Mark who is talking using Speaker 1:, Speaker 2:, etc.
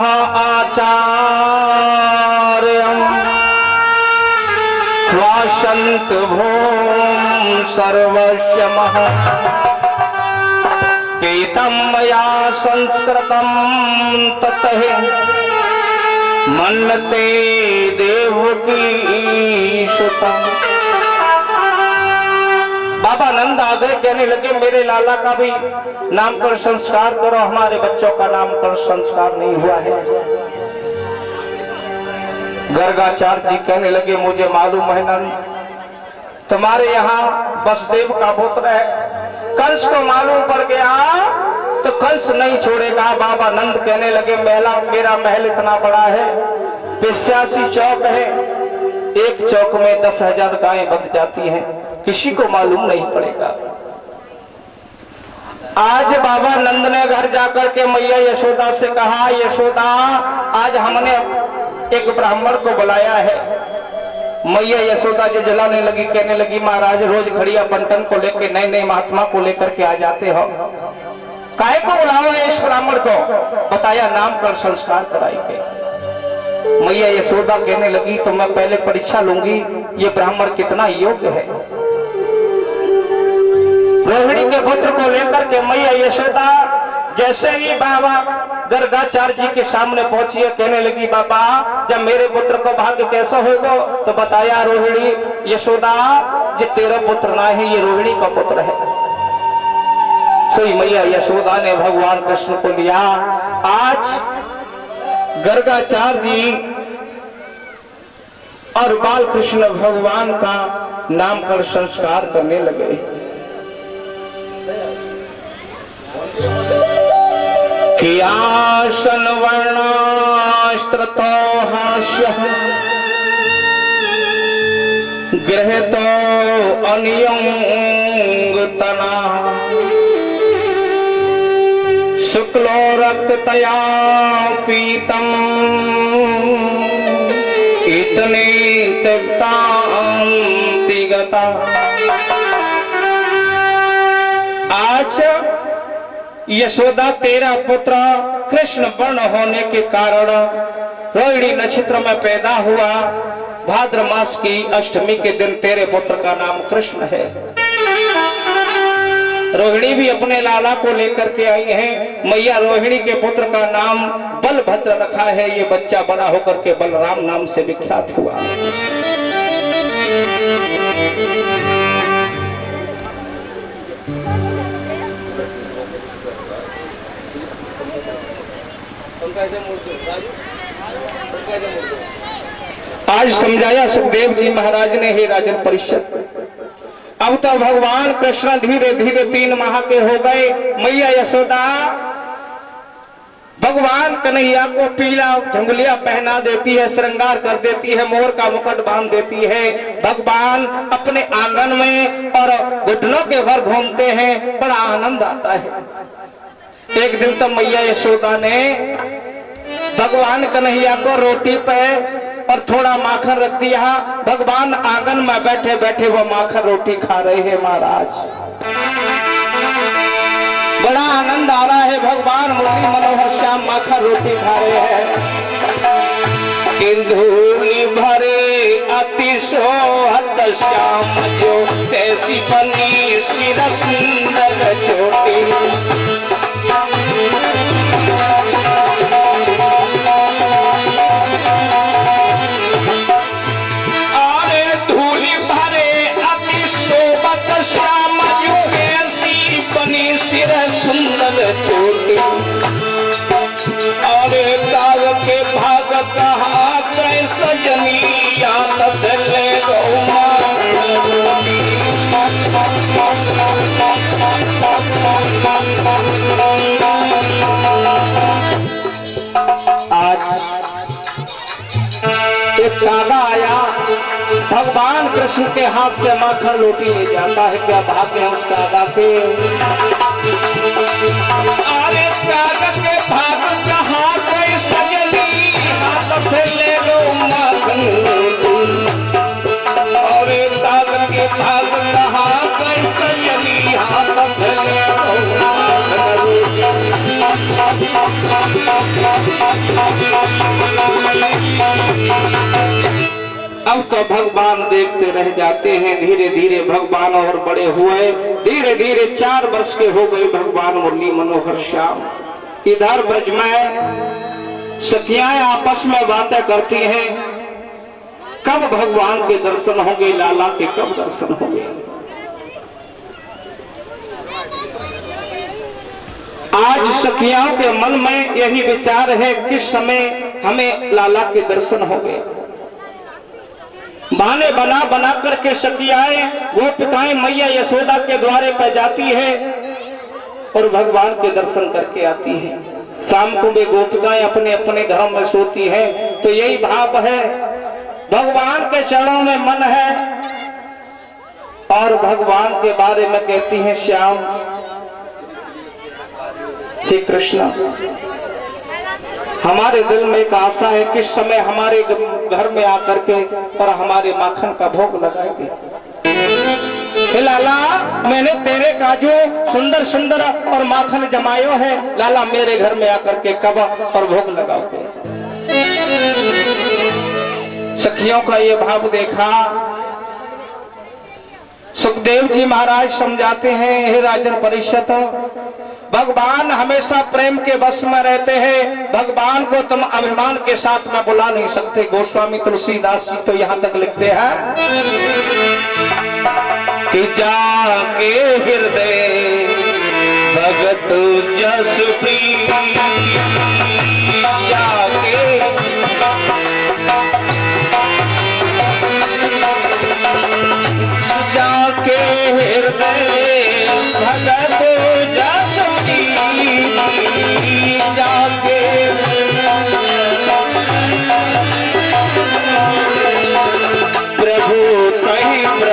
Speaker 1: आचार्यं वासन्त भूम सर्वस्य पीतं मया संस्कृतं ततः मन्यते देवकी सुतम्। बाबा नंद आ गए, कहने लगे मेरे लाला का भी नामकरण संस्कार करो, हमारे बच्चों का नामकरण संस्कार नहीं हुआ है। गर्गाचार्य जी कहने लगे मुझे मालूम है नंद, तुम्हारे यहाँ वसुदेव का पुत्र है, कंस को मालूम पड़ गया तो कंस नहीं छोड़ेगा। बाबा नंद कहने लगे मेरा महल इतना बड़ा है, 82 चौक है, एक चौक में 10,000 गायें बंध जाती हैं, किसी को मालूम नहीं पड़ेगा। आज बाबा नंद ने घर जाकर के मैया यशोदा से कहा, यशोदा आज हमने एक ब्राह्मण को बुलाया है। मैया यशोदा जो जलाने लगी, कहने लगी महाराज रोज घड़िया बंटन को लेके नए नए महात्मा को लेकर के आ जाते हो, काहे को बुलाओ है इस ब्राह्मण को? बताया नामकरण संस्कार कराएंगे। मैया यशोदा कहने लगी तो मैं पहले परीक्षा लूंगी ये ब्राह्मण कितना योग्य है। रोहिणी के पुत्र को लेकर के मैया यशोदा जैसे ही बाबा गर्गाचार्य जी के सामने पहुंची, कहने लगी बाबा जब मेरे पुत्र को भाग्य कैसा होगा? तो बताया रोहिणी यशोदा जो तेरा पुत्र ना है, ये रोहिणी का पुत्र है। सही मैया यशोदा ने भगवान कृष्ण को लिया। आज गर्गाचार्य जी और बाल कृष्ण भगवान का नामकरण संस्कार करने लगे। कियासन वर्णास्त्रतो हास्यः गृहीतो अनियंगतना शुक्लो रक्ततया पीतम इतने त्यक्तांतिगता। आज यशोदा तेरा पुत्र कृष्ण वर्ण होने के कारण रोहिणी नक्षत्र में पैदा हुआ। भाद्र मास की अष्टमी के दिन तेरे पुत्र का नाम कृष्ण है। रोहिणी भी अपने लाला को लेकर के आई है। मैया रोहिणी के पुत्र का नाम बलभद्र रखा है। ये बच्चा बड़ा होकर के बलराम नाम से विख्यात हुआ। आज समझाया सुखदेव जी महाराज ने, हे राजन परिषद, अब तो भगवान कृष्ण धीरे धीरे 3 माह के हो गए। मैया यशोदा भगवान कन्हैया को पीला झुंगलिया पहना देती है, श्रृंगार कर देती है, मोर का मुकुट बांध देती है। भगवान अपने आंगन में और घुटनों के भर घूमते हैं, बड़ा आनंद आता है। एक दिन तो मैया यशोदा ने भगवान कन्हैया को रोटी पे और थोड़ा माखन रख दिया। भगवान आंगन में बैठे बैठे वो माखन रोटी खा रहे हैं। महाराज बड़ा आनंद आ रहा है। भगवान मुरली मनोहर श्याम माखन रोटी खा रहे हैं। किंधूली भरे अति सोहत श्याम जो तैसी बनी सिर सुंदर चोटी। और काल के भाग कहा सजनी याद से ले आज एक कागा आया, भगवान कृष्ण के हाथ से माखन रोटी ले जाता है। क्या भाग्य है उस कागा के? अरे कागा के भाग कहा कोई सजनी हाथ से ले लो माखन रोटी। अरे कागा के भाग कहा कोई सजनी हाथ से ले लो माखन रोटी। अब तो भगवान देखते रह जाते हैं। धीरे धीरे भगवान और बड़े हुए, धीरे धीरे 4 वर्ष के हो गए भगवान मुरली मनोहर श्याम। इधर ब्रज में सखियाएं आपस में बातें करती हैं, कब भगवान के दर्शन होंगे, लाला के कब दर्शन होंगे। आज सखियाओं के मन में यही विचार है, किस समय हमें लाला के दर्शन होंगे। बहाने बना बना करके सखियाएं गोपिकाएं मैया यशोदा के द्वारे पे जाती है और भगवान के दर्शन करके आती है। शाम को वे गोपिकाएं अपने अपने घरों में सोती हैं। तो यही भाव है, भगवान के चरणों में मन है और भगवान के बारे में कहती हैं श्याम, हे कृष्ण, हमारे दिल में एक आशा है, किस समय हमारे घर में आकर के और हमारे माखन का भोग लगाएंगे। हे लाला, मैंने तेरे काजू सुंदर सुंदर और माखन जमायो है, लाला मेरे घर में आकर के कब और भोग लगाओगे। सखियों का ये भाव देखा, सुखदेव जी महाराज समझाते हैं, हे राजन परिषद, भगवान हमेशा प्रेम के वश में रहते हैं, भगवान को तुम अभिमान के साथ में बुला नहीं सकते। गोस्वामी तुलसीदास जी तो यहाँ तक लिखते हैं कि जाके हृदय भगत जस प्रीति, जाके जाके हृदय भगत जस प्रीति, जाके प्रभु कहीं ब्रज